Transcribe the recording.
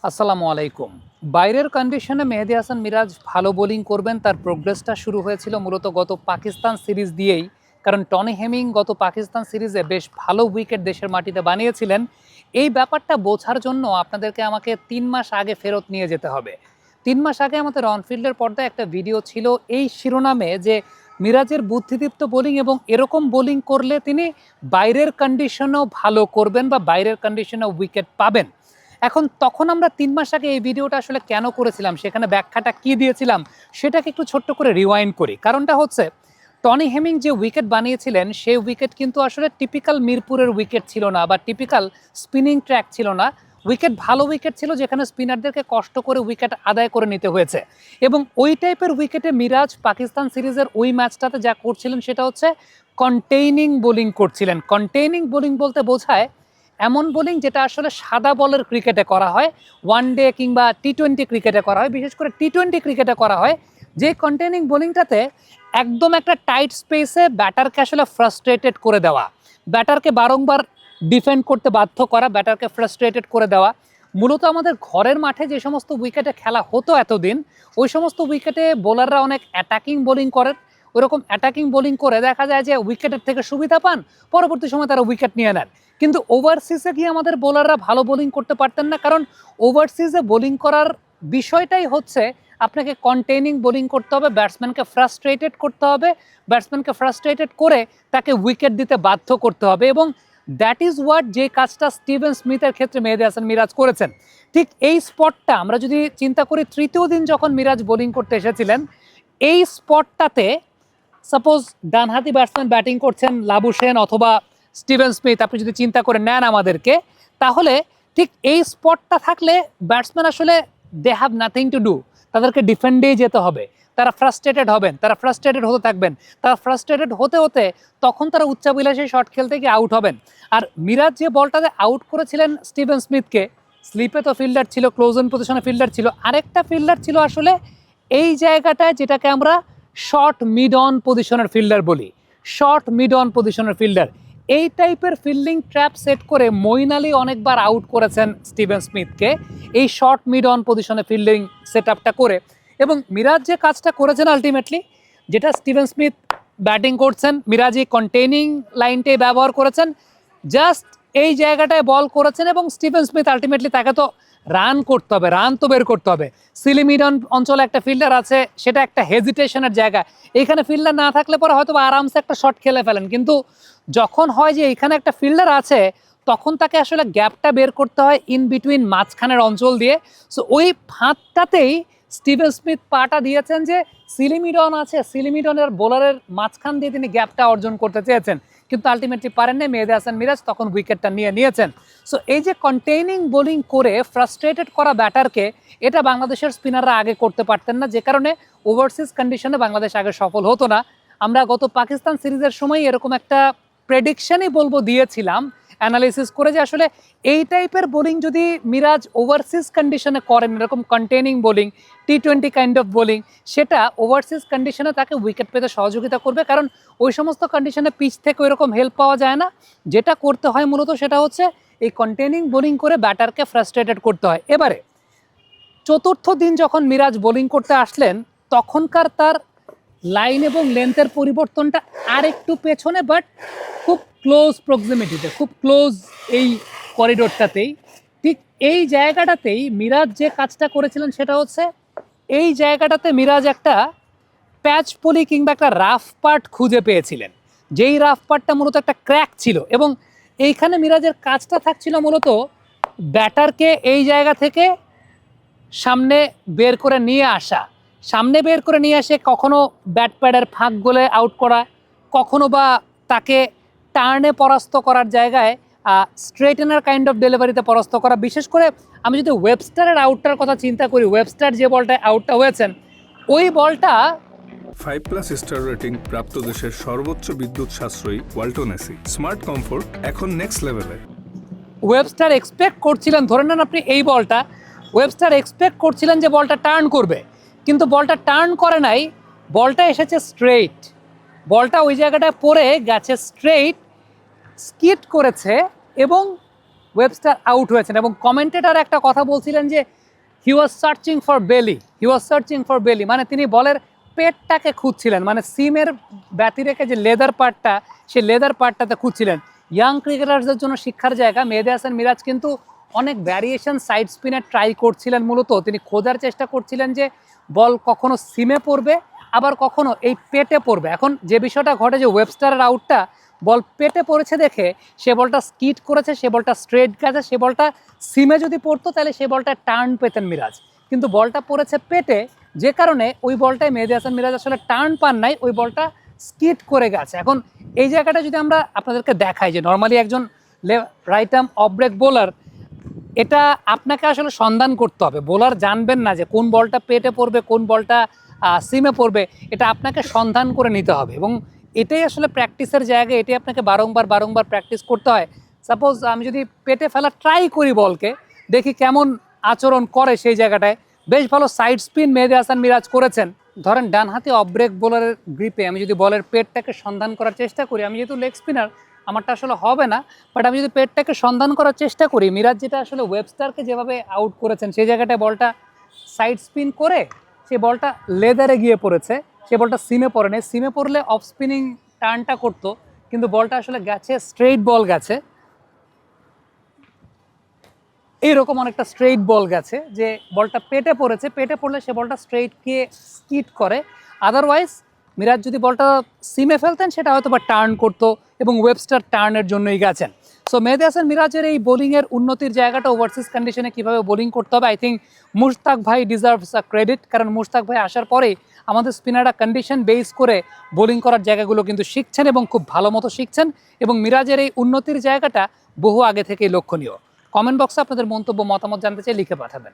আসসালামু আলাইকুম। বাইরের কন্ডিশনে মেহেদী হাসান মিরাজ ভালো বোলিং করবেন, তার প্রোগ্রেসটা শুরু হয়েছিল মূলত গত পাকিস্তান সিরিজ দিয়েই। কারণ টনি হেমিং গত পাকিস্তান সিরিজে বেশ ভালো উইকেট দেশের মাটিতে বানিয়েছিলেন। এই ব্যাপারটা বোঝার জন্য আমাকে ৩ মাস আগে ফেরত নিয়ে যেতে হবে। ৩ মাস আগে আমাদের অনফিল্ডের পর্দায় একটা ভিডিও ছিল এই শিরোনামে যে মিরাজের বুদ্ধিদীপ্ত বোলিং এবং এরকম বোলিং করলে তিনি বাইরের কন্ডিশনেও ভালো করবেন বা বাইরের কন্ডিশনেও উইকেট পাবেন। এখন তখন আমরা ৩ মাস আগে এই ভিডিওটা আসলে কেন করেছিলাম, সেখানে ব্যাখ্যাটা কি দিয়েছিলাম, সেটাকে একটু ছোট্ট করে রিওয়াইন্ড করি। কারণটা হচ্ছে, টনি হেমিং যে উইকেট বানিয়েছিলেন সেই উইকেট কিন্তু আসলে টিপিক্যাল মিরপুরের উইকেট ছিল না বা টিপিক্যাল স্পিনিং ট্র্যাক ছিল না। ভালো উইকেট ছিল যেখানে স্পিনারদেরকে কষ্ট করে উইকেট আদায় করে নিতে হয়েছে। এবং ওই টাইপের উইকেটে মিরাজ পাকিস্তান সিরিজের ওই ম্যাচটাতে যা করছিলেন সেটা হচ্ছে কন্টেইনিং বোলিং করছিলেন। কন্টেইনিং বোলিং বলতে বোঝায় এমন বোলিং যেটা আসলে সাদা বলের ক্রিকেটে করা হয়, ওয়ানডে কিংবা টি-20 ক্রিকেটে করা হয়, বিশেষ করে টি-20 ক্রিকেটে করা হয়। যে কন্টেইনিং বোলিংটাতে একদম একটা টাইট স্পেসে ব্যাটারকে আসলে ফ্রাস্ট্রেটেড করে দেওয়া, ব্যাটারকে বারংবার ডিফেন্ড করতে বাধ্য করা, ব্যাটারকে ফ্রাস্ট্রেটেড করে দেওয়া। মূলত আমাদের ঘরের মাঠে যে সমস্ত উইকেটে খেলা হতো এতদিন, ওই সমস্ত উইকেটে বোলাররা অনেক অ্যাটাকিং বোলিং করেন। ওইরকম অ্যাটাকিং বোলিং করে দেখা যায় যে উইকেটের থেকে সুবিধা পান, পরবর্তী সময় তারা উইকেট নিয়ে নেন। কিন্তু ওভারসিজে গিয়ে আমাদের বোলাররা ভালো বোলিং করতে পারতেন না, কারণ ওভারসিজে বোলিং করার বিষয়টাই হচ্ছে আপনাকে কন্টেইনিং বোলিং করতে হবে, ব্যাটসম্যানকে ফ্রাস্ট্রেটেড করতে হবে, ব্যাটসম্যানকে ফ্রাস্ট্রেটেড করে তাকে উইকেট দিতে বাধ্য করতে হবে। এবং দ্যাট ইজ হোয়াট, যে কাজটা স্টিভেন স্মিথের ক্ষেত্রে মেহেদী হাসান মিরাজ করেছেন। ঠিক এই স্পটটা আমরা যদি চিন্তা করি, তৃতীয় দিন যখন মিরাজ বোলিং করতে এসেছিলেন, এই স্পটটাতে সাপোজ ডানহাতি ব্যাটসম্যান ব্যাটিং করছেন লাবুশেন অথবা স্টিভেন স্মিথ, আপনি যদি চিন্তা করে নেন আমাদেরকে, তাহলে ঠিক এই স্পটটা থাকলে ব্যাটসম্যান আসলে they have nothing to do, তাদেরকে ডিফেন্ডেই যেতে হবে। তারা ফ্রাস্ট্রেটেড হবেন, তারা ফ্রাস্ট্রেটেড হতে থাকবেন, তারা ফ্রাস্ট্রেটেড হতে হতে তখন তারা উচ্চাবিলাসী শট খেলতে গিয়ে আউট হবেন। আর মিরাজ যে বলটাতে আউট করেছিলেন স্টিভেন স্মিথকে, স্লিপে তো ফিল্ডার ছিল, ক্লোজ ইন পজিশনে ফিল্ডার ছিল, আরেকটা ফিল্ডার ছিল আসলে এই জায়গাটায়, যেটাকে আমরা শর্ট মিড অন পজিশনের ফিল্ডার বলি। শর্ট মিড অন পজিশনের ফিল্ডার, এই টাইপের ফিল্ডিং ট্র্যাপ সেট করে মঈন আলী অনেকবার আউট করেছেন স্টিভেন স্মিথকে, এই শর্ট মিড অন পজিশনে ফিল্ডিং সেট আপটা করে। এবং মিরাজ যে কাজটা করেছেন আলটিমেটলি, যেটা স্টিভেন স্মিথ ব্যাটিং করছেন, মিরাজ এই কন্টেইনিং লাইনটাই ব্যবহার করেছেন, জাস্ট এই জায়গাটায় বল করেছেন। এবং স্টিভেন স্মিথ আলটিমেটলি, তাকে তো রান করতে হবে, রান তো বের করতে হবে। সিলিমিডন অঞ্চলে একটা ফিল্ডার আছে, সেটা একটা হেজিটেশনের জায়গা, এখানে ফিল্ডার না থাকলে পরে হয়তো আরামসে একটা শট খেলে ফেলেন। কিন্তু যখন হয় যে এখানে একটা ফিল্ডার আছে, তখন তাকে আসলে গ্যাপটা বের করতে হয় ইন বিটুইন মাঝখানের অঞ্চল দিয়ে। সো ওই ফাঁকটাতেই স্টিভেন স্মিথ পাটা দিয়েছেন যে সিলিমিডন আছে, সিলিমিডনের বোলারের মাঝখান দিয়ে তিনি গ্যাপটা অর্জন করতে চেয়েছেন, কিন্তু আলটিমেটলি পারেন না। মেহেদী হাসান মিরাজ তখন উইকেটটা নিয়েছেন। সো এই যে কন্টেইনিং বোলিং করে ফ্রাস্ট্রেটেড করা ব্যাটারকে, এটা বাংলাদেশের স্পিনাররা আগে করতে পারতেন না, যে কারণে ওভারসিজ কন্ডিশনে বাংলাদেশ আগে সফল হতো না। আমরা গত পাকিস্তান সিরিজের সময় এরকম একটা প্রেডিকশনই বলবো দিয়েছিলাম অ্যানালিসিস করে, যে আসলে এই টাইপের বোলিং যদি মিরাজ ওভারসিজ কন্ডিশনে করেন, এরকম কন্টেইনিং বোলিং, টি-20 কাইন্ড অফ বোলিং, সেটা ওভারসিজ কন্ডিশনে তাকে উইকেট পেতে সহযোগিতা করবে। কারণ ওই সমস্ত কন্ডিশনে পিচ থেকে ওইরকম হেল্প পাওয়া যায় না। যেটা করতে হয় মূলত সেটা হচ্ছে এই কন্টেইনিং বোলিং করে ব্যাটারকে ফ্রাস্ট্রেটেড করতে হয়। এবারে চতুর্থ দিন যখন মিরাজ বোলিং করতে আসলেন, তখনকার তার লাইন এবং লেন্থের পরিবর্তনটা আর একটু পেছনে, বাট খুব ক্লোজ প্রক্সিমিটিতে, খুব ক্লোজ এই করিডোরটাতেই। ঠিক এই জায়গাটাতেই মিরাজ যে কাজটা করেছিলেন সেটা হচ্ছে, এই জায়গাটাতে মিরাজ একটা প্যাচ পলি কিংবা একটা রাফ পার্ট খুঁজে পেয়েছিলেন, যেই রাফ পার্টটা মূলত একটা ক্র্যাক ছিল। এবং এইখানে মিরাজের কাজটা থাকছিল মূলত ব্যাটারকে এই জায়গা থেকে সামনে বের করে নিয়ে আসা, সামনে বের করে নিয়ে আসে কখনো ব্যাট প্যাডের ফাঁক গোলে আউট করা, কখনো বা তাকে টার্নে পরাস্ত করার জায়গায় স্ট্রেটেনার কাইন্ড অফ ডেলিভারিতে পরাস্ত করা। বিশেষ করে আমি যদি ওয়েবস্টারের আউটটার কথা চিন্তা করি, ওয়েবস্টার যে বলটায় আউটটা হয়েছেন, ওই বলটা 5+ স্টার রেটিং প্রাপ্ত দেশের সর্বোচ্চ বিদ্যুৎ সাশ্রয়ী ওয়ালটন এসি। স্মার্ট কমফোর্ট এখন নেক্সট লেভেলে। ওয়েবস্টার এক্সপেক্ট করছিলেন, ধরে নেন আপনি এই বলটা, ওয়েবস্টার এক্সপেক্ট করছিলেন যে বলটা টার্ন করবে, কিন্তু বলটা টার্ন করে নাই, বলটা এসেছে স্ট্রেইট। বলটা ওই জায়গাটায় পড়ে গেছে স্ট্রেইট, স্কিট করেছে এবং ওয়েবস্টার আউট হয়েছেন এবং কমেন্টেটর একটা কথা বলছিলেন যে হি ওয়াজ সার্চিং ফর বেলি, মানে তিনি বলের পেটটাকে খুঁজছিলেন, মানে সিমের ব্যতি রেখে যে লেদার পার্টটা, সেই লেদার পার্টটাতে খুঁজছিলেন। ইয়াং ক্রিকেটার্সদের জন্য শিক্ষার জায়গা। মেহেদী হাসান মিরাজ কিন্তু অনেক ভ্যারিয়েশন সাইড স্পিনে ট্রাই করছিলেন। মূলত তিনি খোঁজার চেষ্টা করছিলেন যে বল কখনো সিমে পড়বে, আবার কখনো এই পেটে পড়বে। এখন যে বিষয়টা ঘটে যে ওয়েবস্টারের আউটটা বল পেটে পড়েছে দেখে সে বলটা স্কিট করেছে, সে বলটা স্ট্রেট গেছে, সে বলটা সিমে যদি পড়তো তাহলে সে বলটা টার্ন পেতেন মিরাজ, কিন্তু বলটা পড়েছে পেটে, যে কারণে ওই বলটায় মেহেদী হাসান মিরাজ আসলে টার্ন পান নাই, ওই বলটা স্কিট করে গেছে। এখন এই জায়গাটা যদি আমরা আপনাদেরকে দেখাই যে নর্মালি একজন right arm off break bowler, এটা আপনাকে আসলে সন্ধান করতে হবে। বোলার জানবেন না যে কোন বলটা পেটে পড়বে, কোন বলটা সিমে পড়বে, এটা আপনাকে সন্ধান করে নিতে হবে এবং এটাই আসলে প্র্যাকটিসের জায়গা। এটাই আপনাকে বারংবার প্র্যাকটিস করতে হয়। সাপোজ আমি যদি পেটে ফেলা ট্রাই করি বলকে, দেখি কেমন আচরণ করে সেই জায়গাটায়। বেশ ভালো সাইড স্পিন মেহেদী হাসান মিরাজ করেছেন। ধরেন ডানহাতি অফ ব্রেক বোলারের গ্রিপে আমি যদি বলের পেটটাকে সন্ধান করার চেষ্টা করি, আমি যেহেতু লেগ স্পিনার আমারটা আসলে হবে না, বাট আমি যদি পেটটাকে সন্ধান করার চেষ্টা করি, মিরাজ যেটা আসলে ওয়েবস্টারকে যেভাবে আউট করেছেন সেই জায়গাটায় বলটা সাইড স্পিন করে সেই বলটা লেদারে গিয়ে পড়েছে, সে বলটা সিমে পড়ে নেই। সিমে পড়লে অফ স্পিনিং টার্নটা করতো, কিন্তু বলটা আসলে গেছে স্ট্রেইট বল গেছে, এইরকম অনেকটা স্ট্রেইট বল গেছে যে বলটা পেটে পড়েছে, পেটে পড়লে সে বলটা স্ট্রেইট গিয়ে স্কিট করে। আদারওয়াইজ মিরাজ যদি বলটা সিমে ফেলতেন সেটা হয়তো বা টার্ন করতো এবং ওয়েবস্টার টার্নের জন্যই গেছেন। সো মেহেদী হাসান মিরাজের এই বোলিংয়ের উন্নতির জায়গাটা ওভারসিজ কন্ডিশনে কীভাবে বোলিং করতে হবে, আই থিঙ্ক মুশতাক ভাই ডিজার্ভস আ ক্রেডিট, কারণ মুশতাক ভাই আসার পরেই আমাদের স্পিনাররা কন্ডিশন বেস করে বোলিং করার জায়গাগুলো কিন্তু শিখছেন এবং খুব ভালো মতো শিখছেন এবং মিরাজের এই উন্নতির জায়গাটা বহু আগে থেকেই লক্ষণীয়। কমেন্ট বক্সে আপনাদের মন্তব্য মতামত জানতে চাই, লিখে পাঠাবেন।